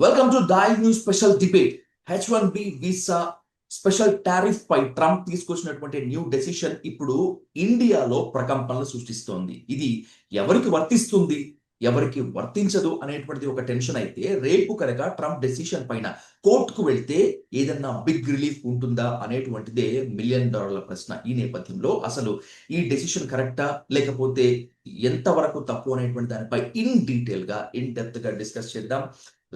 Welcome to దాయి news special debate. H1B visa special tariff పై Trump తీసుకొచ్చినటువంటి new decision ఇప్పుడు ఇండియాలో ప్రకంపనలు సృష్టిస్తోంది. ఇది ఎవరికి వర్తిస్తుంది, ఎవరికి వర్తించదు అనేటువంటిది ఒక టెన్షన్ అయితే, రేపు కనుక ట్రంప్ డెసిషన్ పైన కోర్టుకు వెళ్తే ఏదన్నా బిగ్ రిలీఫ్ ఉంటుందా అనేటువంటిదే $1,000,000 ప్రశ్న. ఈ నేపథ్యంలో అసలు ఈ డెసిషన్ కరెక్టా లేకపోతే ఎంతవరకు తప్పు అనేటువంటి దానిపై ఇన్ డీటెయిల్ గా ఇన్ డెప్త్ గా డిస్కస్ చేద్దాం.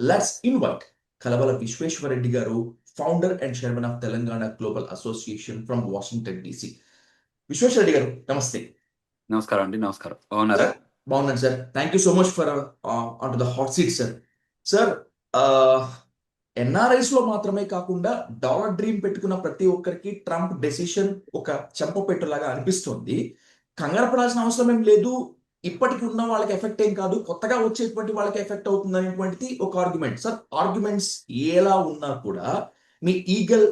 Let's invite Kalavala Vishweshwar Reddy garu, founder and chairman of Telangana global association from Washington DC. Vishweshwar Reddy garu, నమస్తే. నమస్కారం అండి. నమస్కారం. బాగున్నారా? బాగున్నాను sir. Thank you so much for on to the hot seat sir. Sir, NRIs లో మాత్రమే కాకుండా డాలర్ డ్రీమ్ పెట్టుకున్న ప్రతి ఒక్కరికి ట్రంప్ డెసిషన్ ఒక చెంపపెట్టులాగా అనిపిస్తుంది. కంగారు పడాల్సిన అవసరం ఏం లేదు. ఇప్పటికి ఉన్న వాళ్ళకి ఎఫెక్ట్ ఏం కాదు, కొత్తగా వచ్చేటువంటి వాళ్ళకి ఎఫెక్ట్ అవుతుంది అనేటువంటిది ఒక ఆర్గ్యుమెంట్. సార్, ఆర్గ్యుమెంట్స్ ఎలా ఉన్నా కూడా మీ ఈగల్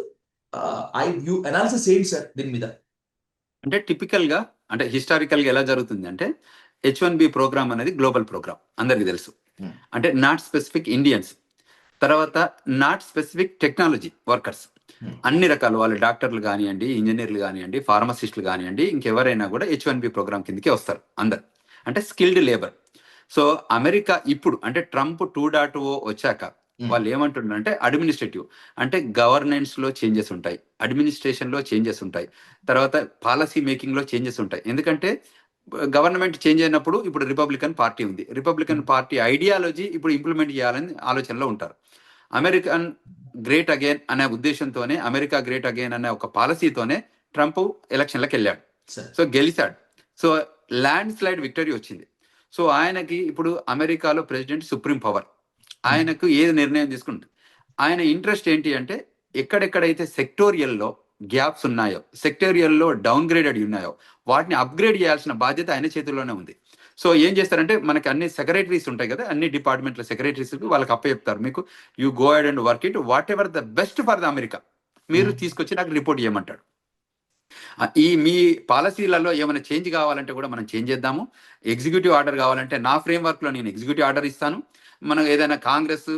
ఐ వ్యూ అనాలిసిస్ ఏంటి సార్ దీని మీద? అంటే టిపికల్ గా, అంటే హిస్టారికల్ గా ఎలా జరుగుతుంది అంటే, H1B ప్రోగ్రామ్ అనేది గ్లోబల్ ప్రోగ్రామ్, అందరికి తెలుసు. అంటే నాట్ స్పెసిఫిక్ ఇండియన్స్, తర్వాత నాట్ స్పెసిఫిక్ టెక్నాలజీ వర్కర్స్, అన్ని రకాల వాళ్ళు డాక్టర్లు కానివ్వండి, ఇంజనీర్లు కానివ్వండి, ఫార్మసిస్టులు కానివ్వండి, ఇంకెవరైనా కూడా H1B ప్రోగ్రామ్ కిందకే వస్తారు అందరు. అంటే స్కిల్డ్ లేబర్. సో అమెరికా ఇప్పుడు అంటే ట్రంప్ 2.0 వచ్చాక వాళ్ళు ఏమంటున్నారంటే, అడ్మినిస్ట్రేటివ్ అంటే గవర్నెన్స్ లో చేంజెస్ ఉంటాయి, అడ్మినిస్ట్రేషన్ లో చేంజెస్ ఉంటాయి, తర్వాత పాలసీ మేకింగ్ లో చేంజెస్ ఉంటాయి. ఎందుకంటే గవర్నమెంట్ చేంజ్ అయినప్పుడు ఇప్పుడు రిపబ్లికన్ పార్టీ ఉంది, రిపబ్లికన్ పార్టీ ఐడియాలజీ ఇప్పుడు ఇంప్లిమెంట్ చేయాలని ఆలోచనలో ఉంటారు. అమెరికన్ గ్రేట్ అగైన్ అనే ఉద్దేశంతోనే, అమెరికా గ్రేట్ అగైన్ అనే ఒక పాలసీతోనే ట్రంప్ ఎలక్షన్లకు వెళ్ళాడు. సో గెలిచాడు. సో ల్యాండ్ స్లైడ్ విక్టరీ వచ్చింది. సో ఆయనకి ఇప్పుడు అమెరికాలో ప్రెసిడెంట్ సుప్రీం పవర్, ఆయనకు ఏది నిర్ణయం తీసుకుంటుంది. ఆయన ఇంట్రెస్ట్ ఏంటి అంటే, ఎక్కడెక్కడైతే సెక్టోరియల్లో గ్యాప్స్ ఉన్నాయో, సెక్టోరియల్లో డౌన్ గ్రేడెడ్ ఉన్నాయో, వాటిని అప్గ్రేడ్ చేయాల్సిన బాధ్యత ఆయన చేతుల్లోనే ఉంది. సో ఏం చేస్తారంటే, మనకి అన్ని సెక్రటరీస్ ఉంటాయి కదా, అన్ని డిపార్ట్మెంట్ల సెక్రటరీస్ వాళ్ళకి అప్పచెప్తారు, మీకు you go ahead and work it, what ever the best for the America మీరు తీసుకొచ్చి నాకు రిపోర్ట్ చేయమంటాడు. ఈ మీ పాలసీలలో ఏమైనా చేంజ్ కావాలంటే కూడా మనం చేంజ్ చేద్దాము. ఎగ్జిక్యూటివ్ ఆర్డర్ కావాలంటే నా ఫ్రేమ్వర్క్ లో నేను ఎగ్జిక్యూటివ్ ఆర్డర్ ఇస్తాను. మనం ఏదైనా కాంగ్రెస్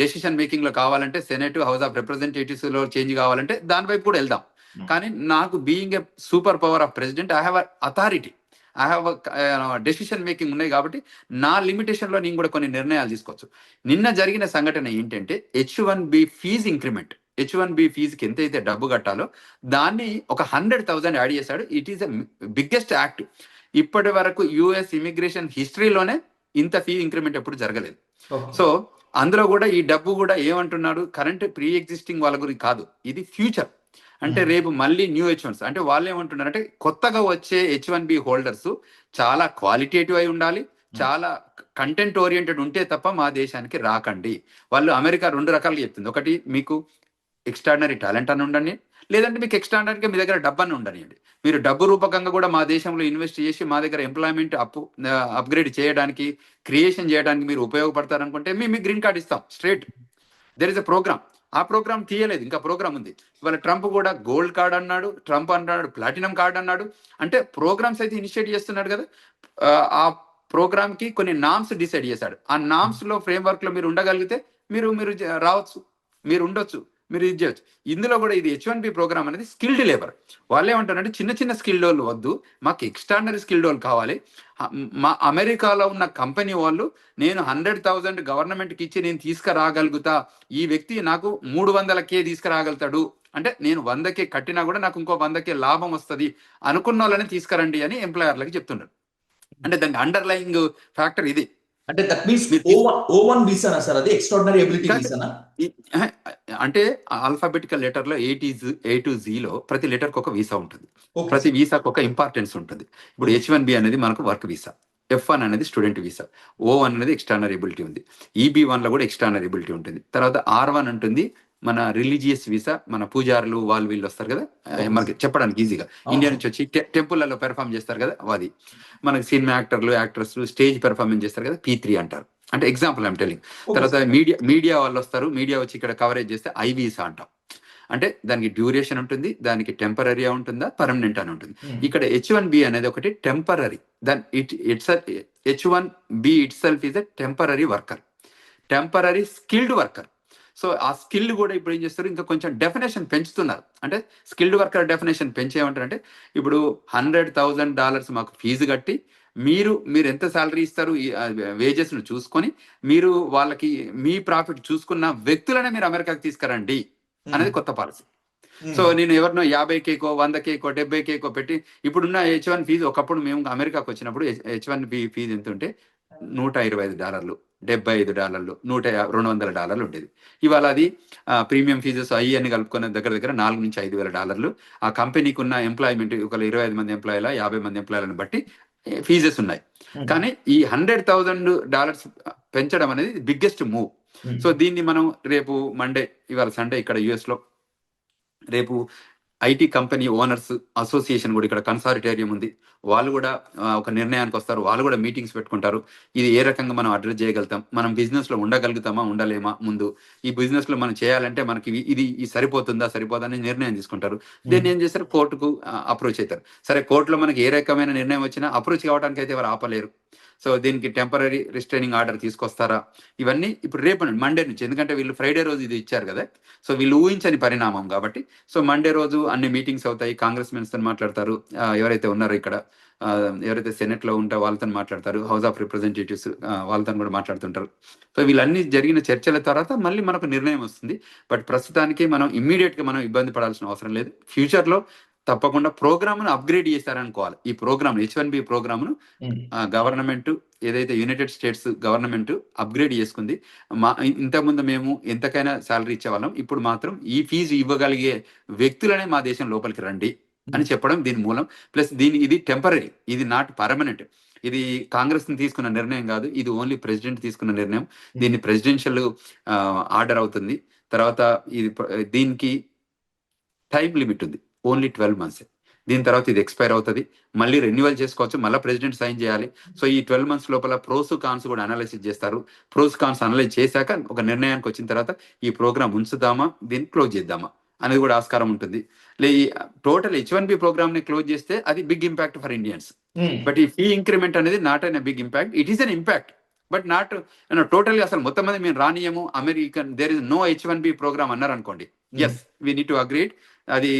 డెసిషన్ మేకింగ్ లో కావాలంటే, సెనెట్, హౌస్ ఆఫ్ రిప్రజెంటేటివ్స్ లో చేంజ్ కావాలంటే దాని వైపు కూడా వెళ్దాం. కానీ నాకు being a super power of president, I have authority, I have decision making ఉన్నాయి కాబట్టి నా లిమిటేషన్ లో నేను కూడా కొన్ని నిర్ణయాలు తీసుకోవచ్చు. నిన్న జరిగిన సంఘటన ఏంటంటే, H1B ఫీజు ఇంక్రిమెంట్. H1B ఫీజుకి ఎంతైతే డబ్బు కట్టాలో దాన్ని ఒక 100,000 యాడ్ చేశాడు. It is a biggest act. ఇప్పటి వరకు యుఎస్ ఇమిగ్రేషన్ హిస్టరీలోనే ఇంత ఫీ ఇంక్రిమెంట్ ఎప్పుడు జరగలేదు. సో అందులో కూడా ఈ డబ్బు కూడా ఏమంటున్నాడు, కరెంట్ ప్రీ ఎగ్జిస్టింగ్ వాళ్ళ గురించి కాదు, ఇది ఫ్యూచర్. అంటే రేపు మళ్ళీ న్యూ H1s, అంటే వాళ్ళు ఏమంటున్నారు అంటే, కొత్తగా వచ్చే H1B హోల్డర్స్ చాలా క్వాలిటేటివ్ అయి ఉండాలి, చాలా కంటెంట్ ఓరియంటెడ్ ఉంటే తప్ప మా దేశానికి రాకండి. వాళ్ళు అమెరికా రెండు రకాలుగా చెప్తుంది. ఒకటి, మీకు ఎక్స్ట్రాడినరీ టాలెంట్ అని ఉండండి, లేదంటే మీకు ఎక్స్ట్రాడినరీగా మీ దగ్గర డబ్బు అని ఉండనియండి. మీరు డబ్బు రూపకంగా కూడా మా దేశంలో ఇన్వెస్ట్ చేసి మా దగ్గర ఎంప్లాయ్మెంట్ అప్గ్రేడ్ చేయడానికి, క్రియేషన్ చేయడానికి మీరు ఉపయోగపడతారనుకుంటే మేము గ్రీన్ కార్డ్ ఇస్తాం straight. There is a program. ఆ ప్రోగ్రామ్ తీయలేదు, ఇంకా ప్రోగ్రామ్ ఉంది. ఇవాళ ట్రంప్ కూడా గోల్డ్ కార్డ్ అన్నాడు, ట్రంప్ అన్నాడు ప్లాటినం కార్డ్ అన్నాడు. అంటే ప్రోగ్రామ్స్ అయితే ఇనిషియేట్ చేస్తున్నాడు కదా. ఆ ప్రోగ్రామ్ కి కొన్ని నామ్స్ డిసైడ్ చేశాడు. ఆ నామ్స్ లో ఫ్రేమ్వర్క్ లో మీరు ఉండగలిగితే మీరు మీరు రావచ్చు, మీరు ఉండొచ్చు, మీరు ఇది చేయొచ్చు. ఇందులో కూడా ఇది H1B ప్రోగ్రామ్ అనేది స్కిల్డ్ లేబర్. వాళ్ళు ఏమంటారంటే, చిన్న చిన్న స్కిల్డ్ వాళ్ళు వద్దు, మాకు ఎక్స్ట్రాడినరీ స్కిల్డ్ వాళ్ళు కావాలి. మా అమెరికాలో ఉన్న కంపెనీ వాళ్ళు, నేను 100,000 గవర్నమెంట్కి ఇచ్చి నేను తీసుకురాగలుగుతా, ఈ వ్యక్తి నాకు 300K తీసుకురాగలుగుతాడు అంటే, నేను 100K కట్టినా కూడా నాకు ఇంకో 100K లాభం వస్తుంది అనుకున్న వాళ్ళని తీసుకురండి అని ఎంప్లాయర్లకి చెప్తున్నారు. అంటే దానికి అండర్లయింగ్ ఫ్యాక్టర్ ఇది. అంటే దట్ మీన్స్ O1 వీసానా సార్, అది ఎక్స్ట్రాడినరీ ఎబిలిటీ వీసానా? అంటే ఆల్ఫాబెటికల్ లెటర్ లో A to Z లో ప్రతి లెటర్ కి ఒక వీసా ఉంటుంది, ప్రతి వీసాకు ఒక ఇంపార్టెన్స్ ఉంటుంది. ఇప్పుడు H1B అనేది మనకు వర్క్ వీసా, F1 అనేది స్టూడెంట్ వీసా, O1 అనేది ఎక్స్ట్రాడినరీ ఎబిలిటీ ఉంది, EB1 లో కూడా ఎక్స్ట్రాడినరీ ఎబిలిటీ ఉంటుంది. తర్వాత R1 ఉంటుంది మన రిలీజియస్ వీసా, మన పూజారులు వాళ్ళు వీళ్ళు వస్తారు కదా, మనకి చెప్పడానికి ఈజీగా, ఇండియా నుంచి వచ్చి టెంపుల్లలో పెర్ఫామ్ చేస్తారు కదా, అది. మనకి సినిమా యాక్టర్లు, యాక్ట్రెస్ స్టేజ్ పెర్ఫార్మెన్స్ చేస్తారు కదా, P3 అంటారు. అంటే ఎగ్జాంపుల్ ఐమ్ టెలింగ్. తర్వాత మీడియా వాళ్ళు వస్తారు, మీడియా వచ్చి ఇక్కడ కవరేజ్ చేస్తే I వీసా అంటాం. అంటే దానికి డ్యూరేషన్ ఉంటుంది, దానికి టెంపరీ ఉంటుందా, పర్మనెంట్ అని ఉంటుంది. ఇక్కడ H1B అనేది ఒకటి temporary. H1B it self is a temporary worker. Temporary skilled worker. So ఆ స్కిల్ కూడా ఇప్పుడు ఏం చేస్తారు, ఇంకా కొంచెం డెఫినేషన్ పెంచుతున్నారు. అంటే స్కిల్డ్ వర్కర్ డెఫినేషన్ పెంచేయమంటారంటే, ఇప్పుడు $100,000 మాకు ఫీజు కట్టి మీరు ఎంత శాలరీ ఇస్తారు, వేజెస్ ను చూసుకొని మీరు వాళ్ళకి మీ ప్రాఫిట్ చూసుకున్న వ్యక్తులనే మీరు అమెరికాకి తీసుకురండి అనేది కొత్త పాలసీ. సో నేను ఎవరినో 50Kకో 100Kకో 70Kకో పెట్టి, ఇప్పుడున్న H1 ఫీజు, ఒకప్పుడు మేము అమెరికాకు వచ్చినప్పుడు H1 ఫీజు ఎంత ఉంటే $125, $75, $200 ఉండేది. ఇవాళ అది ప్రీమియం ఫీజెస్ అన్ని కలుపుకున్న దగ్గర $4,000-5,000. ఆ కంపెనీకి ఉన్న ఎంప్లాయ్మెంట్, ఒక 25 మంది ఎంప్లాయీల 50 మంది ఎంప్లాయీలను బట్టి ఫీజెస్ ఉన్నాయి. కానీ ఈ $100,000 పెంచడం అనేది బిగ్గెస్ట్ మూవ్. సో దీన్ని మనం రేపు మండే, ఇవాళ సండే ఇక్కడ US లో, రేపు ఐటీ కంపెనీ ఓనర్స్ అసోసియేషన్ కూడా ఇక్కడ కన్సార్టేరియం ఉంది, వాళ్ళు కూడా ఒక నిర్ణయానికి వస్తారు. వాళ్ళు కూడా మీటింగ్స్ పెట్టుకుంటారు. ఇది ఏ రకంగా మనం అడ్రస్ చేయగలుగుతాం, మనం బిజినెస్ లో ఉండగలుగుతామా ఉండలేమా, ముందు ఈ బిజినెస్ లో మనం చేయాలంటే మనకి ఇది సరిపోతుందా అని నిర్ణయం తీసుకుంటారు. దీన్ని ఏం చేస్తారు, కోర్టుకు అప్రోచ్ అవుతారు. సరే, కోర్టులో మనకి ఏ రకమైన నిర్ణయం వచ్చినా అప్రోచ్ కావడానికి అయితే ఎవరు ఆపలేరు. సో దీనికి టెంపరరీ రిస్ట్రైనింగ్ ఆర్డర్ తీసుకొస్తారా, ఇవన్నీ ఇప్పుడు రేపు మండే నుంచి, ఎందుకంటే వీళ్ళు ఫ్రైడే రోజు ఇది ఇచ్చారు కదా, సో వీళ్ళు ఊహించని పరిణామం కాబట్టి. సో మండే రోజు అన్ని మీటింగ్స్ అవుతాయి, కాంగ్రెస్ మెన్స్ తో మాట్లాడతారు, ఎవరైతే ఉన్నారో ఇక్కడ, ఎవరైతే సెనెట్ లో ఉంటే వాళ్ళతో మాట్లాడతారు, హౌస్ ఆఫ్ రిప్రజెంటేటివ్స్ వాళ్ళతో కూడా మాట్లాడుతుంటారు. సో వీళ్ళన్ని జరిగిన చర్చల తర్వాత మళ్ళీ మనకు నిర్ణయం వస్తుంది. బట్ ప్రస్తుతానికి మనం ఇమ్మీడియట్ గా మనం ఇబ్బంది పడాల్సిన అవసరం లేదు. ఫ్యూచర్ లో తప్పకుండా ప్రోగ్రామ్ ను అప్గ్రేడ్ చేశారనుకోవాలి. ఈ ప్రోగ్రామ్ H1B ప్రోగ్రామ్ ను గవర్నమెంట్, ఏదైతే యునైటెడ్ స్టేట్స్ గవర్నమెంట్ అప్గ్రేడ్ చేసుకుంది. ఇంతకుముందు మేము ఎంతకైనా శాలరీ ఇచ్చేవాళ్ళం, ఇప్పుడు మాత్రం ఈ ఫీజు ఇవ్వగలిగే వ్యక్తులనే మా దేశం లోపలికి రండి అని చెప్పడం దీని మూలం. ప్లస్ ఇది టెంపరరీ, ఇది నాట్ పర్మనెంట్. ఇది కాంగ్రెస్ ని తీసుకున్న నిర్ణయం కాదు, ఇది ఓన్లీ ప్రెసిడెంట్ తీసుకున్న నిర్ణయం. దీన్ని ప్రెసిడెన్షియల్ ఆర్డర్ అవుతుంది. తర్వాత దీనికి టైం లిమిట్ ఉంది, ఓన్లీ 12 months. దీని తర్వాత ఇది ఎక్స్పైర్ అవుతుంది, మళ్ళీ రెన్యువల్ చేసుకోవచ్చు, మళ్ళీ ప్రెసిడెంట్ సైన్ చేయాలి. సో ఈ 12 months లోపల ప్రోస్ కాన్స్ కూడా అనాలిసిస్ చేస్తారు. ప్రోస్ కాన్స్ అనలైజ్ చేశాక ఒక నిర్ణయానికి వచ్చిన తర్వాత ఈ ప్రోగ్రామ్ ఉంచుదామా, దీన్ని క్లోజ్ చేద్దామా అనేది కూడా ఆస్కారం ఉంటుంది. టోటల్ H1B ప్రోగ్రామ్ ని క్లోజ్ చేస్తే అది big impact for Indians. But ఈ ఫీ ఇంక్రిమెంట్ అనేది not an big impact, it is an impact, but not totally. అసలు మొత్తం మంది మేము రానియము, American there is no H1B programme అన్నారు అనుకోండి, yes we need to agreed, అది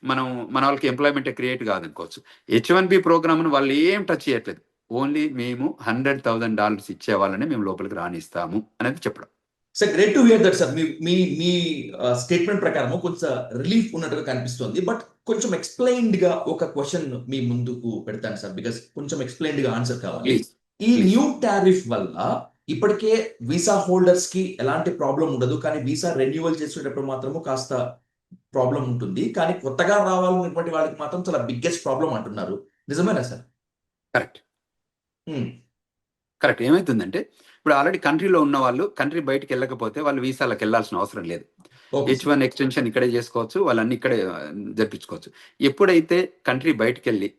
మన వాళ్ళకి ఎంప్లాయ్మెంట్ క్రియేట్ కాదనుకోవచ్చు. H1B ప్రోగ్రామ్ ను వాళ్ళు ఏం టచ్ చేయట్లేదు, ఓన్లీ మేము $100,000 ఇచ్చే వాళ్ళని మేము లోపలికి రానిస్తాము అనేది చెప్పడం. Sir, great to hear that sir. Me statement ప్రకారం కొంచెం రిలీఫ్ ఉన్నట్టుగా కనిపిస్తుంది. బట్ కొంచెం ఎక్స్ప్లెయిన్డ్ గా ఒక క్వశ్చన్ మీ ముందుకు పెడతాను సార్, బికాస్ కొంచెం ఎక్స్ప్లెయిన్డ్ గా ఆన్సర్ కావాలి. ఈ న్యూ టారిఫ్ వల్ల ఇప్పటికే వీసా హోల్డర్స్ కి ఎలాంటి ప్రాబ్లం ఉండదు, కానీ వీసా రెన్యువల్ చేసేటప్పుడు మాత్రము కాస్త ప్రాబ్లం ఉంటుంది, కానీ కొత్తగా రావాలన్నటువంటి వాళ్ళకి మాత్రం చాలా బిగ్గెస్ట్ ప్రాబ్లం అంటున్నారు. నిజమేనా సార్? కరెక్ట్. కరెక్ట్. ఏమైతుందంటే, ఇప్పుడు ఆల్రెడీ కంట్రీలో ఉన్న వాళ్ళు కంట్రీ బయటకు వెళ్ళకపోతే వాళ్ళు వీసాలకు వెళ్ళాల్సిన అవసరం లేదు. H1 ఎక్స్టెన్షన్ ఇక్కడే చేసుకోవచ్చు, వాళ్ళన్ని ఇక్కడే జరిపించుకోవచ్చు. ఎప్పుడైతే కంట్రీ బయటకు వెళ్ళి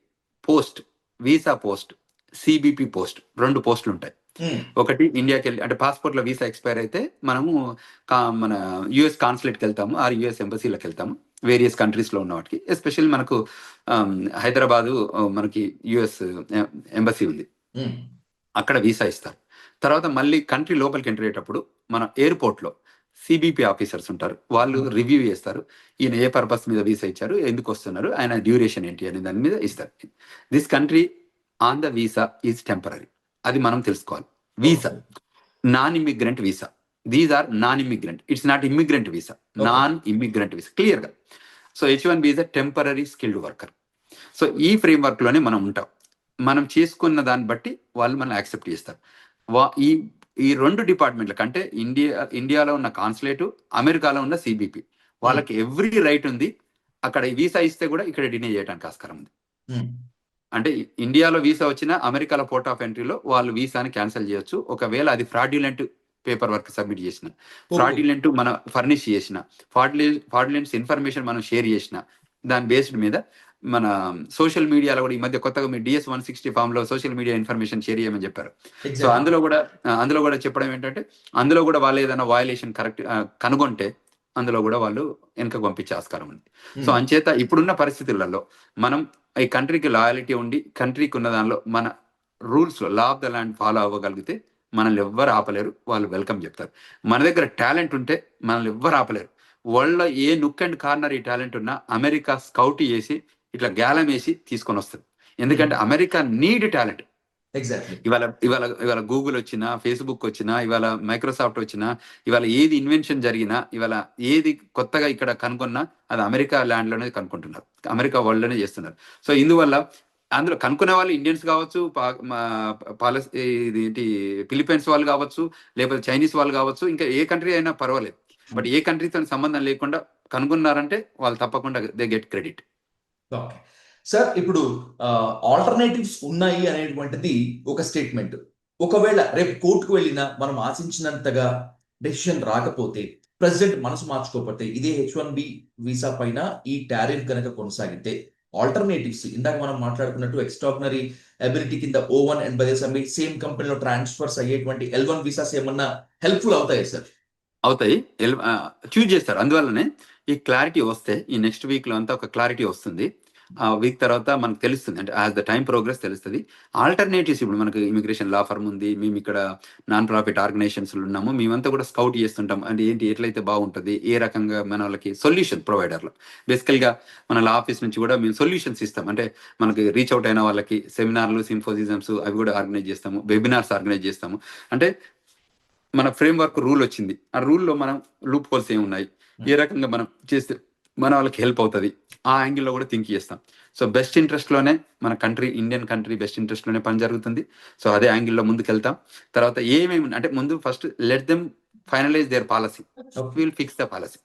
వీసా పోస్ట్, CBP పోస్ట్, 2 పోస్టులు ఉంటాయి. ఒకటి ఇండియాకి వెళ్ళి, అంటే పాస్పోర్ట్ లో వీసా ఎక్స్పైర్ అయితే మనము మన US కాన్సులేట్కి వెళ్తాము, ఆ US ఎంబసీలకు వెళ్తాము, వేరియస్ కంట్రీస్ లో ఉన్న వాటికి. ఎస్పెషల్లీ మనకు హైదరాబాదు మనకి US ఎంబసీ ఉంది, అక్కడ వీసా ఇస్తారు. తర్వాత మళ్ళీ కంట్రీ లోపలికి ఎంటర్ అయ్యేటప్పుడు మన ఎయిర్పోర్ట్ లో CBP ఆఫీసర్స్ ఉంటారు, వాళ్ళు రివ్యూ చేస్తారు, ఈయన ఏ పర్పస్ మీద వీసా ఇచ్చారు, ఎందుకు వస్తున్నారు, ఆయన డ్యూరేషన్ ఏంటి అనే దాని మీద ఇస్తారు. This country on the visa is temporary, అది మనం తెలుసుకోవాలి. Visa non immigrant visa, these are non immigrant, it's not immigrant visa, non immigrant visa, clear గా. సో H1B ఈజ్ a temporary skilled worker. So ఈ ఫ్రేమ్ వర్క్ లోనే మనం ఉంటాం. మనం చేసుకున్న దాన్ని బట్టి వాళ్ళు మనం యాక్సెప్ట్ చేస్తారు. ఈ 2 డిపార్ట్మెంట్ల కంటే ఇండియాలో ఉన్న కాన్సులేటు, అమెరికాలో ఉన్న CBP, వాళ్ళకి ఎవ్రీ రైట్ ఉంది. అక్కడ వీసా ఇస్తే కూడా ఇక్కడ డినే చేయడానికి ఆస్కారం ఉంది. అంటే ఇండియాలో వీసా వచ్చినా అమెరికాలో పోర్ట్ ఆఫ్ ఎంట్రీలో వాళ్ళు వీసాని క్యాన్సిల్ చేయొచ్చు, ఒకవేళ అది ఫ్రాడ్యులెంట్ పేపర్ వర్క్ సబ్మిట్ చేసిన, ఫ్రాడ్యులెంట్ మనం ఫర్నిష్ చేసిన, ఫ్రాడ్యులెంట్స్ ఇన్ఫర్మేషన్ మనం షేర్ చేసిన, దాని బేస్డ్ మీద మన సోషల్ మీడియాలో కూడా ఈ మధ్య కొత్తగా మీరు DS-160 ఫామ్ లో సోషల్ మీడియా ఇన్ఫర్మేషన్ షేర్ చేయమని చెప్పారు. సో అందులో కూడా చెప్పడం ఏంటంటే, అందులో కూడా వాళ్ళు ఏదైనా వయలేషన్ కరెక్ట్ కనుగొంటే అందులో కూడా వాళ్ళు వెనక పంపించే ఆస్కారం ఉంది. సో అంచేత ఇప్పుడున్న పరిస్థితులలో మనం ఈ కంట్రీకి లాయాలిటీ ఉండి కంట్రీకి ఉన్న దానిలో మన రూల్స్ లో law of the land follow అవ్వగలిగితే మనల్ని ఎవ్వరు ఆపలేరు, వాళ్ళు వెల్కమ్ చెప్తారు. మన దగ్గర టాలెంట్ ఉంటే మనల్ని ఎవ్వరు ఆపలేరు. వరల్డ్‌లో ఏ నుక్ అండ్ కార్నర్ ఈ టాలెంట్ ఉన్నా అమెరికా స్కౌట్ చేసి ఇట్లా గ్యాలం వేసి తీసుకొని వస్తుంది. ఎందుకంటే అమెరికా నీడ్ టాలెంట్. ఎగ్జాక్ట్లీ. ఇవాళ ఇవాళ ఇవాళ గూగుల్ వచ్చినా, ఫేస్బుక్ వచ్చినా, ఇవాళ మైక్రోసాఫ్ట్ వచ్చినా, ఇవాళ ఏది ఇన్వెన్షన్ జరిగినా, ఇవాళ ఏది కొత్తగా ఇక్కడ కనుగొన్నా అది అమెరికా ల్యాండ్లోనే కనుక్కుంటున్నారు, అమెరికా వరల్డ్లోనే చేస్తున్నారు. సో ఇందువల్ల అందులో కనుక్కునే వాళ్ళు ఇండియన్స్ కావచ్చు, ఇది ఏంటి ఫిలిప్పైన్స్ వాళ్ళు కావచ్చు, లేకపోతే చైనీస్ వాళ్ళు కావచ్చు, ఇంకా ఏ కంట్రీ అయినా పర్వాలేదు. బట్ ఏ కంట్రీతో సంబంధం లేకుండా కనుగొన్నారంటే వాళ్ళు తప్పకుండా they get credit. Okay sir, ఇప్పుడు ఆల్టర్నేటివ్స్ ఉన్నాయి అనేటువంటిది ఒక స్టేట్మెంట్. ఒకవేళ రేపు కోర్టుకు వెళ్ళినా మనం ఆశించినంతగా డెసిషన్ రాకపోతే, ప్రెసిడెంట్ మనసు మార్చుకోకపోతే, ఇదే H1B వీసా పైన ఈ టారిఫ్ గనక కొనసాగితే ఆల్టర్నేటివ్స్ ఇందాక మనం మాట్లాడుకున్నట్టు ఎక్స్ట్రాడినరీ అబిలిటీ కింద O1 అండ్ బై సేమ్ కంపెనీలో ట్రాన్స్ఫర్స్ అయ్యేటువంటి L1 వీసాస్ ఏమన్నా హెల్ప్ఫుల్ అవుతాయి సార్? అవుతాయి, చూజ్ చేస్తారు. అందువల్లనే ఈ క్లారిటీ వస్తే ఈ నెక్స్ట్ వీక్లో అంతా ఒక క్లారిటీ వస్తుంది. ఆ వీక్ తర్వాత మనకు తెలుస్తుంది, అంటే యాజ్ ద టైం ప్రోగ్రెస్ తెలుస్తుంది. ఆల్టర్నేటివ్స్ ఇప్పుడు మనకు ఇమిగ్రేషన్ లా ఫర్మ్ ఉంది, మేము ఇక్కడ నాన్ ప్రాఫిట్ ఆర్గనైజేషన్స్ ఉన్నాము, మేమంతా కూడా స్కౌట్ చేస్తుంటాం. అంటే ఏంటి, ఎట్లయితే బాగుంటుంది, ఏ రకంగా మన వాళ్ళకి సొల్యూషన్ ప్రొవైడర్లు. బేసికల్గా మన లా ఆఫీస్ నుంచి కూడా మేము సొల్యూషన్స్ ఇస్తాం. అంటే మనకి రీచ్ అవుట్ అయిన వాళ్ళకి సెమినార్లు, సింపోజిజమ్స్ అవి కూడా ఆర్గనైజ్ చేస్తాము, వెబినార్స్ ఆర్గనైజ్ చేస్తాము. అంటే మన ఫ్రేమ్వర్క్ రూల్ వచ్చింది, ఆ రూల్లో మనం లూప్ హోల్స్ ఏమి ఉన్నాయి, ఏ రకంగా మనం చేస్తే మన వాళ్ళకి హెల్ప్ అవుతుంది, ఆ యాంగిల్లో కూడా థింక్ చేస్తాం. సో బెస్ట్ ఇంట్రెస్ట్లోనే మన కంట్రీ, ఇండియన్ కంట్రీ బెస్ట్ ఇంట్రెస్ట్లోనే పని జరుగుతుంది. సో అదే యాంగిల్లో ముందుకు వెళ్తాం. తర్వాత ఏమేమి అంటే ముందు first let them finalize their policy, will fix the policy.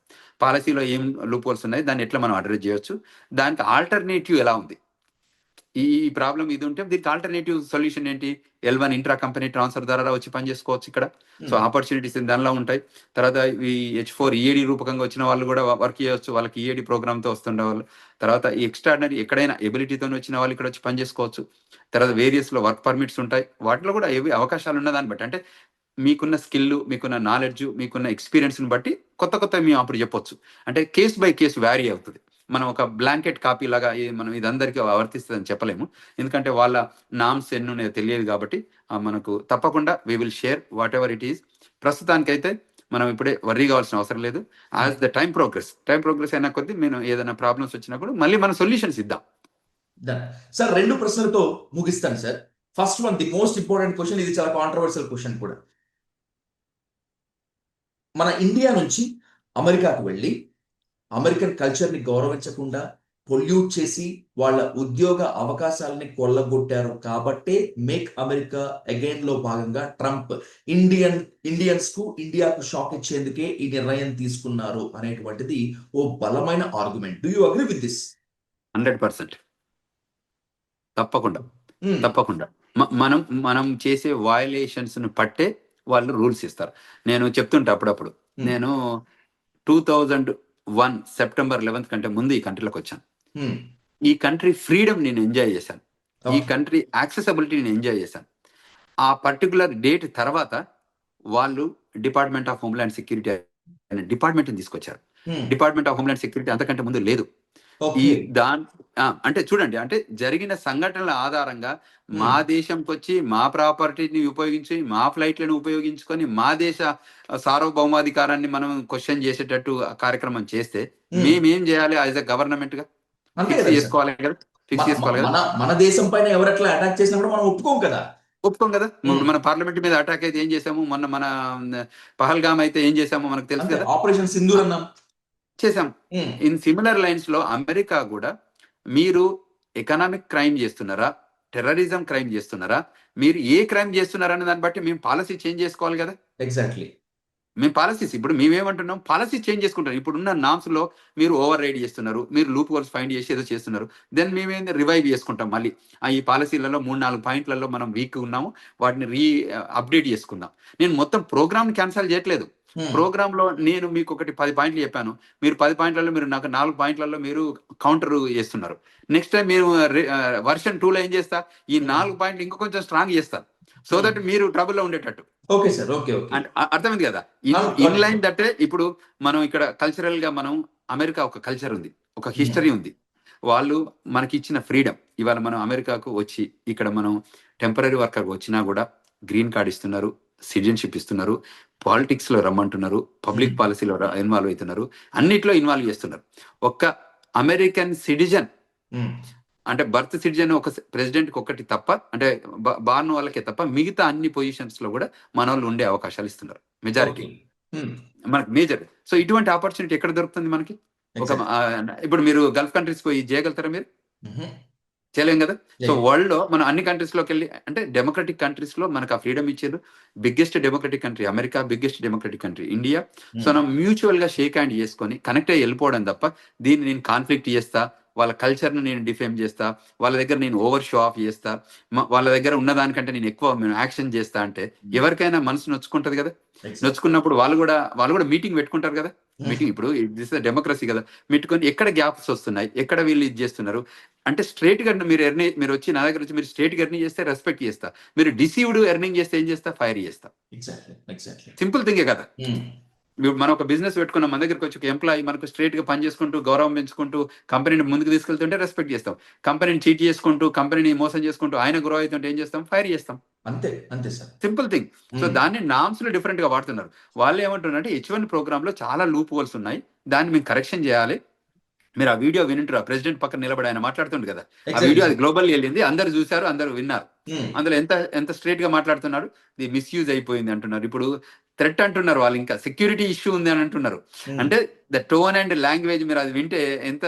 పాలసీలో ఏం లూప్ హోల్స్ ఉన్నాయి, దాన్ని ఎట్లా మనం అడ్రస్ చేయొచ్చు, దానికి ఆల్టర్నేటివ్ ఎలా ఉంది, ఈ ప్రాబ్లం ఇది ఉంటే దీనికి ఆల్టర్నేటివ్ సొల్యూషన్ ఏంటి, L1 ఇంట్రా కంపెనీ ట్రాన్స్ఫర్ ద్వారా వచ్చి పని చేసుకోవచ్చు ఇక్కడ. సో ఆపర్చునిటీస్ దానిలో ఉంటాయి. తర్వాత ఈ H4 EAD రూపకంగా వచ్చిన వాళ్ళు కూడా వర్క్ చేయొచ్చు, వాళ్ళకి EAD ప్రోగ్రామ్తో వస్తుండే వాళ్ళు. తర్వాత ఈ ఎక్స్ట్రాడినరీ ఎక్కడైనా ఎబిలిటీతో వచ్చిన వాళ్ళు ఇక్కడ వచ్చి పని చేసుకోవచ్చు. తర్వాత వేరియస్లో వర్క్ పర్మిట్స్ ఉంటాయి, వాటిలో కూడా ఏవి అవకాశాలు ఉన్నదాన్ని బట్టి, అంటే మీకున్న స్కిల్, మీకున్న నాలెడ్జ్, మీకున్న ఎక్స్పీరియన్స్ని బట్టి కొత్త కొత్త మేము అప్పుడు చెప్పొచ్చు. అంటే కేస్ బై కేసు వ్యారీ అవుతుంది. మనం ఒక బ్లాంకెట్ కాపీ లాగా మనం ఇది అందరికీ వర్తిస్తుందని చెప్పలేము, ఎందుకంటే వాళ్ళ నామ్స్ ఎన్నున్నాయో తెలియదు కాబట్టి. మనకు తప్పకుండా we will share whatever it is. ప్రస్తుతానికైతే మనం ఇప్పుడే వర్రీ కావాల్సిన అవసరం లేదు. యాజ్ ద టైం ప్రోగ్రెస్ అయిన కొద్దీ మేము ఏదైనా ప్రాబ్లమ్స్ వచ్చినప్పుడు మళ్ళీ మనం సొల్యూషన్స్ ఇద్దాం. సార్ 2 ప్రశ్నలతో ముగిస్తాను sir. First one, the most important question, ఇది చాలా కాంట్రవర్షియల్ క్వశ్చన్ కూడా. మన ఇండియా నుంచి అమెరికాకు వెళ్ళి అమెరికన్ కల్చర్ని గౌరవించకుండా పొల్యూట్ చేసి వాళ్ళ ఉద్యోగ అవకాశాలని కొల్లగొట్టారు కాబట్టే మేక్ అమెరికా అగైన్ లో భాగంగా ట్రంప్ ఇండియన్స్ కు, ఇండియాకు షాక్ ఇచ్చేందుకే ఈ నిర్ణయం తీసుకున్నారు అనేటువంటిది ఓ బలమైన argument. Do you agree with this? 100% తప్పకుండా మనం మనం చేసే వయలేషన్స్ ను పట్టే వాళ్ళు రూల్స్ ఇస్తారు. నేను చెప్తుంటా అప్పుడప్పుడు, నేను 2001 సెప్టెంబర్ 11 కంటే ముందు ఈ కంట్రీలోకి వచ్చాను. ఈ కంట్రీ ఫ్రీడమ్ నేను ఎంజాయ్ చేశాను, ఈ కంట్రీ యాక్సెసిబిలిటీ నేను ఎంజాయ్ చేశాను. ఆ పర్టికులర్ డేట్ తర్వాత వాళ్ళు డిపార్ట్మెంట్ ఆఫ్ హోమ్లాండ్ సెక్యూరిటీ అనే డిపార్ట్మెంట్ తీసుకొచ్చారు. డిపార్ట్మెంట్ ఆఫ్ హోమ్లాండ్ సెక్యూరిటీ అంతకంటే ముందు లేదు. ఈ అంటే చూడండి, అంటే జరిగిన సంఘటనల ఆధారంగా మా దేశంకి వచ్చి మా ప్రాపర్టీని ఉపయోగించి, మా ఫ్లైట్లను ఉపయోగించుకొని, మా దేశ సార్వభౌమాధికారాన్ని మనం క్వశ్చన్ చేసేటట్టు కార్యక్రమం చేస్తే మేమేం చేయాలి యాజ్ ఎ గవర్నమెంట్ గా? ఫిక్స్ చేసుకోవాలి కదా. మన దేశం పైన ఎవరెట్లా అటాక్ చేసినా కూడా మనం ఒప్పుకోం కదా. మన పార్లమెంట్ మీద అటాక్ అయితే ఏం చేసాము, మన పహల్గామ్ అయితే ఏం చేసాము మనకు తెలుసు కదా. ఆపరేషన్ సింధూర్ అన్నాం, చేసాం. ఇన్ సిమిలర్ లైన్స్ లో అమెరికా కూడా మీరు ఎకనామిక్ క్రైమ్ చేస్తున్నారా, టెర్రరిజం క్రైమ్ చేస్తున్నారా, మీరు ఏ క్రైమ్ చేస్తున్నారా అనే దాన్ని బట్టి మేము పాలసీ చేంజ్ చేసుకోవాలి కదా. ఎగ్జాక్ట్లీ. మేము పాలసీస్ ఇప్పుడు మేమేమంటున్నాం, పాలసీ చేంజ్ చేసుకుంటాం. ఇప్పుడున్న నామ్స్ లో మీరు ఓవర్ రైడ్ చేస్తున్నారు, మీరు లూప్ హోల్స్ ఫైండ్ చేసి ఏదో చేస్తున్నారు, దెన్ మేమేంది రివైవ్ చేసుకుంటాం మళ్ళీ. ఈ పాలసీలలో 3-4 పాయింట్లలో మనం వీక్ ఉన్నాము, వాటిని అప్డేట్ చేసుకుందాం. నేను మొత్తం ప్రోగ్రామ్ క్యాన్సిల్ చేయట్లేదు. ప్రోగ్రామ్ లో నేను మీకు 10 పాయింట్లు చెప్పాను, మీరు 10 పాయింట్లలో మీరు నాకు 4 పాయింట్లలో మీరు కౌంటర్ చేస్తున్నారు. నెక్స్ట్ టైం మీరు వర్షన్ 2లో ఏం చేస్తా, ఈ 4 పాయింట్లు ఇంకో కొంచెం స్ట్రాంగ్ చేస్తాను, సో దట్ మీరు ట్రబుల్ లో ఉండేటట్టు. Okay sir, okay. అర్థమైంది కదా. ఇన్ లైన్ దట్టే ఇప్పుడు మనం ఇక్కడ కల్చరల్ గా మనం అమెరికా ఒక కల్చర్ ఉంది, ఒక హిస్టరీ ఉంది. వాళ్ళు మనకి ఇచ్చిన ఫ్రీడమ్. ఇవాళ మనం అమెరికాకు వచ్చి ఇక్కడ మనం టెంపరీ వర్కర్ వచ్చినా కూడా గ్రీన్ కార్డ్ ఇస్తున్నారు, సిటిజన్షిప్ ఇస్తున్నారు, పాలిటిక్స్ లో రమ్మంటున్నారు, పబ్లిక్ Hmm. పాలసీలో ఇన్వాల్వ్ అవుతున్నారు, అన్నిట్లో ఇన్వాల్వ్ చేస్తున్నారు. ఒక్క అమెరికన్ సిటిజన్ Hmm. అంటే బర్త్ సిటిజన్ ఒక ప్రెసిడెంట్ కి ఒకటి తప్ప, అంటే బార్న్ వాళ్ళకే తప్ప మిగతా అన్ని పొజిషన్స్ లో కూడా మన వాళ్ళు ఉండే అవకాశాలు ఇస్తున్నారు మెజారిటీ, Okay. Hmm. మనకి మేజర్. సో ఇటువంటి ఆపర్చునిటీ ఎక్కడ దొరుకుతుంది మనకి? ఒక Exactly. ఇప్పుడు మీరు గల్ఫ్ కంట్రీస్ పోయి చేయగలుగుతారా మీరు? Mhm. చేయలేం కదా. So Yeah. వరల్డ్ లో మనం అన్ని కంట్రీస్ లోకి వెళ్ళి, అంటే డెమోక్రటిక్ కంట్రీస్ లో మనకు ఆ ఫ్రీడమ్ ఇచ్చారు. Biggest democratic country America, biggest democratic country India. So Hmm. మనం మ్యూచువల్ గా షేక్ హ్యాండ్ చేసుకొని కనెక్ట్ అయ్యి వెళ్ళిపోవడం తప్ప, దీన్ని నేను కాన్ఫ్లిక్ట్ చేస్తా, వాళ్ళ కల్చర్ ను నేను డిఫేమ్ చేస్తా, వాళ్ళ దగ్గర నేను ఓవర్ షో ఆఫ్ చేస్తా, వాళ్ళ దగ్గర ఉన్నదానికంటే నేను ఎక్కువ యాక్షన్ చేస్తా అంటే Hmm. ఎవరికైనా మనసు నొచ్చుకుంటది కదా. Exactly. నొచ్చుకున్నప్పుడు వాళ్ళు కూడా మీటింగ్ పెట్టుకుంటారు కదా. Hmm. మీటింగ్ ఇప్పుడు దిస్ డెమోక్రసీ కదా, పెట్టుకొని ఎక్కడ గ్యాప్స్ వస్తున్నాయి, ఎక్కడ వీళ్ళు ఇది చేస్తున్నారు అంటే స్ట్రేట్ గా మీరు వచ్చి నా దగ్గర వచ్చి మీరు స్ట్రేట్ గా ఎర్నింగ్ చేస్తే రెస్పెక్ట్ చేస్తా, మీరు డిసీవ్డ్ ఎర్నింగ్ చేస్తే ఏం చేస్తా, ఫైర్ చేస్తా. Exactly. Exactly. సింపుల్ థింగే కదా. Hmm. ఇప్పుడు మనం ఒక బిజినెస్ పెట్టుకున్నాం, మన దగ్గరకు వచ్చి ఒక ఎంప్లాయీ మనకు స్ట్రేట్ గా పని చేసుకుంటూ గౌరవం పెంచుకుంటూ కంపెనీని ముందుకు తీసుకెళ్తుంటే రెస్పెక్ట్ చేస్తాం. కంపెనీని చీట్ చేసుకుంటూ కంపెనీని మోసం చేసుకుంటూ ఆయన గ్రో అవుతుంటే ఏం చేస్తాం, ఫైర్ చేస్తాం. అంతే అంతే sir. Simple thing. So Hmm. దాన్ని నామ్స్ లో డిఫరెంట్ గా వాడుతున్నారు. వాళ్ళు ఏమంటున్నారంటే H1 ప్రోగ్రామ్ లో చాలా లూప్ హోల్స్ ఉన్నాయి, దాన్ని మేము కరెక్షన్ చేయాలి. మీరు ఆ వీడియో వినింటారు, ప్రెసిడెంట్ పక్కన నిలబడి ఆయన మాట్లాడుతుండు కదా, ఆ Exactly, వీడియో sir. అది గ్లోబల్ వెళ్ళింది, అందరు చూశారు, అందరు విన్నారు. Hmm. అందులో ఎంత ఎంత స్ట్రేట్ గా మాట్లాడుతున్నాడు, ఇది మిస్యూజ్ అయిపోయింది అంటున్నారు. ఇప్పుడు థ్రెట్ అంటున్నారు వాళ్ళు, ఇంకా సెక్యూరిటీ ఇష్యూ ఉంది అని అంటున్నారు. Hmm. అంటే ద టోన్ అండ్ లాంగ్వేజ్ మీరు అది వింటే ఎంత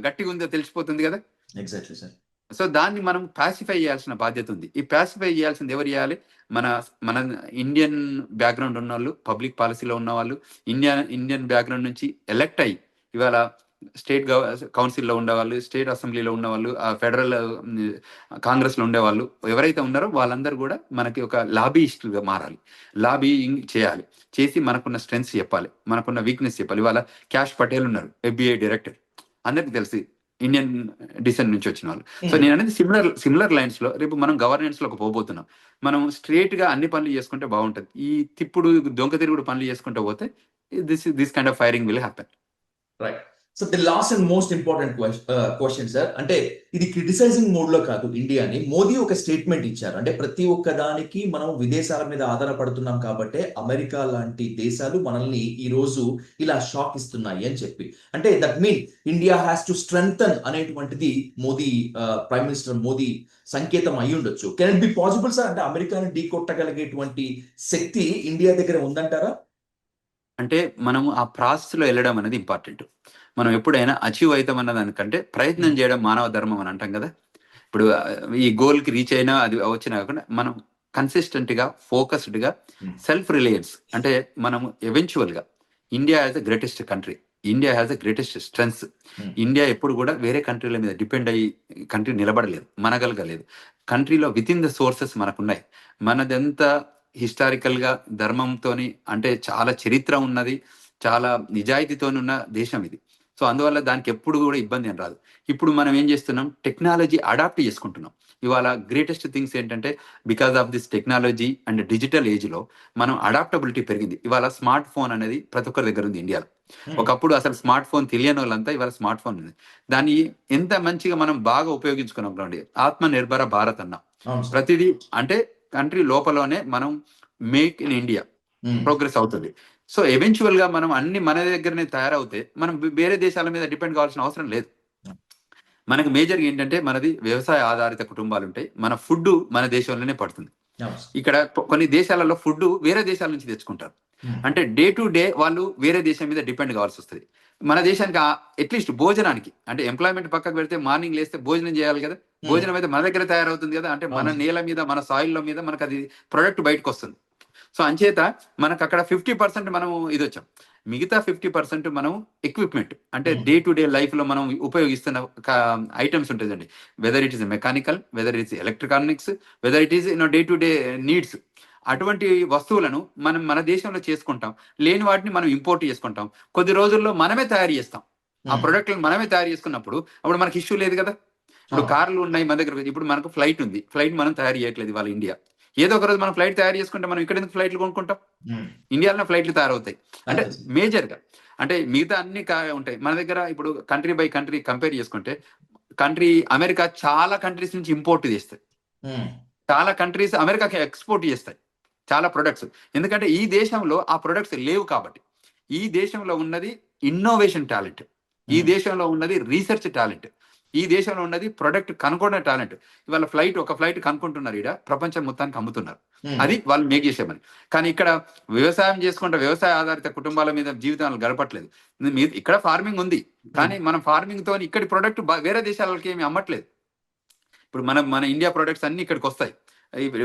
గట్టిగా ఉందో తెలిసిపోతుంది కదా. Exactly, sir. సో దాన్ని మనం పాసిఫై చేయాల్సిన బాధ్యత ఉంది. ఈ పాసిఫై చేయాల్సింది ఎవరు చేయాలి? మన మన ఇండియన్ బ్యాక్గ్రౌండ్ ఉన్న వాళ్ళు, పబ్లిక్ పాలసీలో ఉన్న వాళ్ళు, ఇండియన్ బ్యాక్గ్రౌండ్ నుంచి ఎలక్ట్ అయ్యి ఇవాళ స్టేట్ కౌన్సిల్లో ఉండేవాళ్ళు, స్టేట్ అసెంబ్లీలో ఉన్నవాళ్ళు, ఫెడరల్ కాంగ్రెస్లో ఉండేవాళ్ళు, ఎవరైతే ఉన్నారో వాళ్ళందరూ కూడా మనకి ఒక లాబీయిస్టులుగా మారాలి, లాబీయింగ్ చేయాలి, చేసి మనకున్న స్ట్రెంగ్స్ చెప్పాలి, మనకున్న వీక్నెస్ చెప్పాలి. ఇవాళ క్యాష్ పటేల్ ఉన్నారు, FBI డైరెక్టర్, అందరికి తెలిసి ఇండియన్ డిసెంట్ నుంచి వచ్చిన వాళ్ళు. So Hmm. నేను అనేది సిమిలర్ లైన్స్ లో రేపు మనం గవర్నెన్స్ లోకి పోబోతున్నాం. మనం స్ట్రేట్ గా అన్ని పనులు చేసుకుంటే బాగుంటది. ఈ తిప్పుడు దొంగ తిరుగుడు పనులు చేసుకుంటూ పోతే this kind of firing will happen. Right. So the last and most important question sir, అంటే ఇది క్రిటిసైజింగ్ మోడ్ లో కాదు ఇండియాని. మోదీ ఒక స్టేట్మెంట్ ఇచ్చారు, అంటే ప్రతి ఒక్క దానికి మనం విదేశాల మీద ఆధారపడుతున్నాం కాబట్టి అమెరికా లాంటి దేశాలు మనల్ని ఈ రోజు ఇలా షాక్ ఇస్తున్నాయి అని చెప్పి, అంటే that mean India has to strengthen అనేటువంటిది మోదీ, ప్రైమ్ మినిస్టర్ మోదీ సంకేతం అయి ఉండొచ్చు. Can it be possible sir? అంటే అమెరికాని ఢీ కొట్టగలిగేటువంటి శక్తి ఇండియా దగ్గర ఉందంటారా? అంటే మనం ఆ ప్రాసెస్ లో వెళ్ళడం అనేది ఇంపార్టెంట్. మనం ఎప్పుడైనా అచీవ్ అవుతాం అన్న దానికంటే ప్రయత్నం చేయడం మానవ ధర్మం అని అంటాం కదా. ఇప్పుడు ఈ గోల్ కి రీచ్ అయినా అది వచ్చినా కాకుండా మనం కన్సిస్టెంట్ గా, ఫోకస్డ్ గా, సెల్ఫ్ రిలయన్స్, అంటే మనం ఎవెన్చువల్ గా India as the greatest country, India has the greatest strengths. Hmm. India ఎప్పుడు కూడా వేరే కంట్రీల మీద డిపెండ్ అయ్యి కంట్రీ నిలబడలేదు, మనగలగలేదు. కంట్రీలో విత్ ఇన్ ద సోర్సెస్ మనకున్నాయి. మనదంతా హిస్టారికల్ గా ధర్మంతోని, అంటే చాలా చరిత్ర ఉన్నది, చాలా నిజాయితీతోని ఉన్న దేశం ఇది. సో అందువల్ల దానికి ఎప్పుడు కూడా ఇబ్బంది ఏం రాదు. ఇప్పుడు మనం ఏం చేస్తున్నాం, టెక్నాలజీ అడాప్ట్ చేసుకుంటున్నాం. ఇవాళ గ్రేటెస్ట్ థింగ్స్ ఏంటంటే because of this technology and digital age లో మనం అడాప్టబిలిటీ పెరిగింది. ఇవాళ స్మార్ట్ ఫోన్ అనేది ప్రతి ఒక్కరి దగ్గర ఉంది ఇండియాలో. Hmm. ఒకప్పుడు అసలు స్మార్ట్ ఫోన్ తెలియని వాళ్ళంతా ఇవాళ స్మార్ట్ ఫోన్ ఉంది. దాన్ని ఎంత మంచిగా మనం బాగా ఉపయోగించుకున్నాం చూడండి. ఆత్మ నిర్భర భారత్ అన్న అవును సార్. ప్రతిదీ, అంటే కంట్రీ లోపలనే మనం make in India Hmm. Progress అవుతుంది. సో ఎవెన్చువల్ గా మనం అన్ని మన దగ్గరనే తయారవుతే మనం వేరే దేశాల మీద డిపెండ్ కావాల్సిన అవసరం లేదు. మనకు మేజర్గా ఏంటంటే మనది వ్యవసాయ ఆధారిత కుటుంబాలు ఉంటాయి, మన ఫుడ్ మన దేశంలోనే పడుతుంది. అవును సార్. ఇక్కడ కొన్ని దేశాలలో ఫుడ్ వేరే దేశాల నుంచి తెచ్చుకుంటారు. Hmm. అంటే డే టు డే వాళ్ళు వేరే దేశం మీద డిపెండ్ కావాల్సి వస్తుంది. మన దేశానికి అట్లీస్ట్ భోజనానికి, అంటే ఎంప్లాయ్మెంట్ పక్కకు పెడితే మార్నింగ్ లేస్తే భోజనం చేయాలి కదా. Hmm. భోజనం అయితే మన దగ్గర తయారవుతుంది కదా, అంటే మన అవును. నేల మీద, మన సాయిల్లో మీద మనకు అది ప్రొడక్ట్ బయటకు వస్తుంది. సో అంచేత మనకు అక్కడ 50% మనం ఇది వచ్చాం, మిగతా 50% మనం ఎక్విప్మెంట్, అంటే Hmm. Day to day life లో మనం ఉపయోగిస్తున్న ఐటమ్స్ ఉంటుందండి. Whether it is mechanical, whether it is electronics, whether it is day to day needs, అటువంటి వస్తువులను మనం మన దేశంలో చేసుకుంటాం. లేని వాటిని మనం ఇంపోర్ట్ చేసుకుంటాం. కొద్ది రోజుల్లో మనమే తయారు చేస్తాం. ఆ Hmm. ప్రొడక్ట్లను మనమే తయారు చేసుకున్నప్పుడు అప్పుడు మనకి ఇష్యూ లేదు కదా. ఇప్పుడు అవును. కార్లు ఉన్నాయి మన దగ్గర, ఇప్పుడు మనకు ఫ్లైట్ ఉంది, ఫ్లైట్ మనం తయారు చేయట్లేదు ఇవాళ ఇండియా. ఏదో ఒక రోజు మనం ఫ్లైట్ తయారు చేసుకుంటే మనం ఇక్కడ ఎందుకు ఫ్లైట్లు కొనుక్కుంటాం? Hmm. ఇండియాలో ఫ్లైట్లు తయారవుతాయి. అంటే అంతే సార్. మేజర్ గా, అంటే మిగతా అన్ని ఉంటాయి మన దగ్గర. ఇప్పుడు కంట్రీ బై కంట్రీ కంపేర్ చేసుకుంటే అమెరికా చాలా కంట్రీస్ నుంచి ఇంపోర్ట్ చేస్తాయి, Hmm. చాలా కంట్రీస్ అమెరికాకి ఎక్స్పోర్ట్ చేస్తాయి. చాలా ప్రొడక్ట్స్. ఎందుకంటే ఈ దేశంలో ఆ ప్రొడక్ట్స్ లేవు కాబట్టి. ఈ దేశంలో ఉన్నది ఇన్నోవేషన్ టాలెంట్. ఈ దేశంలో ఉన్నది రీసెర్చ్ టాలెంట్. ఈ దేశంలో ఉన్నది ప్రొడక్ట్ కనుక్కునే టాలెంట్. ఇవాళ ఒక ఫ్లైట్ కనుక్కుంటున్నారు ఈడ, ప్రపంచం మొత్తానికి అమ్ముతున్నారు. అది వాళ్ళు మేక్ చేసే పని. కానీ ఇక్కడ వ్యవసాయం చేసుకుంటే వ్యవసాయ ఆధారిత కుటుంబాల మీద జీవితాలు గడపట్లేదు. ఇక్కడ ఫార్మింగ్ ఉంది, కానీ మనం ఫార్మింగ్ తో ఇక్కడి ప్రొడక్ట్ వేరే దేశాలకి ఏమి అమ్మట్లేదు. ఇప్పుడు మన ఇండియా ప్రొడక్ట్స్ అన్ని ఇక్కడికి వస్తాయి,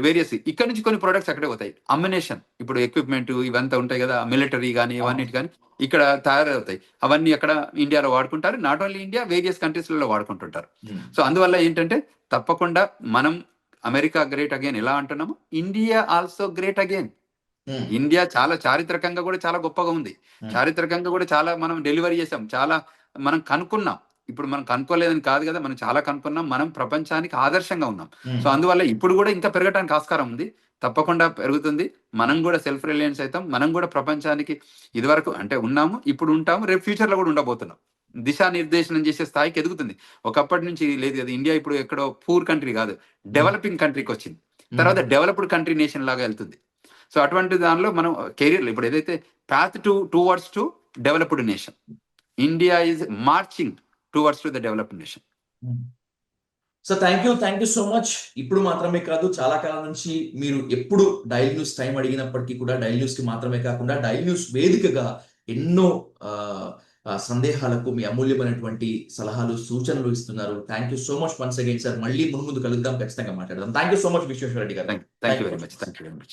వేరియస్ ఇక్కడ నుంచి కొన్ని ప్రొడక్ట్స్ అక్కడే పోతాయి. అమ్యునేషన్, ఇప్పుడు ఎక్విప్మెంట్ ఇవంతా ఉంటాయి కదా, మిలిటరీ కానీ ఇవన్నిటి కానీ ఇక్కడ తయారవుతాయి. అవన్నీ అక్కడ ఇండియాలో వాడుకుంటారు. నాట్ ఓన్లీ ఇండియా, వేరియస్ కంట్రీస్లలో వాడుకుంటుంటారు. సో అందువల్ల ఏంటంటే తప్పకుండా మనం అమెరికా గ్రేట్ అగైన్ ఎలా అంటున్నాము, India also great again. India చాలా చారిత్రకంగా కూడా చాలా గొప్పగా ఉంది. చారిత్రకంగా కూడా చాలా మనం డెలివరీ చేసాం, చాలా మనం కనుక్కున్నాం. ఇప్పుడు మనం కనుక్కోలేదని కాదు కదా, మనం చాలా కనుక్కున్నాం. మనం ప్రపంచానికి ఆదర్శంగా ఉన్నాం. సో అందువల్ల ఇప్పుడు కూడా ఇంకా పెరగడానికి ఆస్కారం ఉంది, తప్పకుండా పెరుగుతుంది. మనం కూడా సెల్ఫ్ రిలయన్స్ అవుతాం. మనం కూడా ప్రపంచానికి ఇదివరకు అంటే ఉన్నాము, ఇప్పుడు ఉంటాము, రేపు ఫ్యూచర్ లో కూడా ఉండబోతున్నాం. దిశానిర్దేశనం చేసే స్థాయికి ఎదుగుతుంది. ఒకప్పటి నుంచి లేదు కదా, ఇండియా ఇప్పుడు ఎక్కడో పూర్ కంట్రీ కాదు, డెవలపింగ్ కంట్రీకి వచ్చింది. తర్వాత డెవలప్డ్ కంట్రీ నేషన్ లాగా వెళ్తుంది. సో అటువంటి దానిలో మనం కెరీర్ ఇప్పుడు ఏదైతే path towards to developed nation, India is marching towards to the developed nation. So thank you so much. ఇప్పుడు మాత్రమే కాదు, చాలా కాలం నుంచి మీరు ఎప్పుడు డైలీ న్యూస్ టైం అడిగినప్పటికీ కూడా డైలీ న్యూస్ కి మాత్రమే కాకుండా డైలీ న్యూస్ వేదికగా ఎన్నో సందేహాలకు మీ అమూల్యమైనటువంటి సలహాలు, సూచనలు ఇస్తున్నారు. Thank you so much once again sir. మళ్ళీ ముందు కలుద్దాం, ఖచ్చితంగా మాట్లాడదాం. Thank you so much Visweswara Reddy garu. Thank you very much.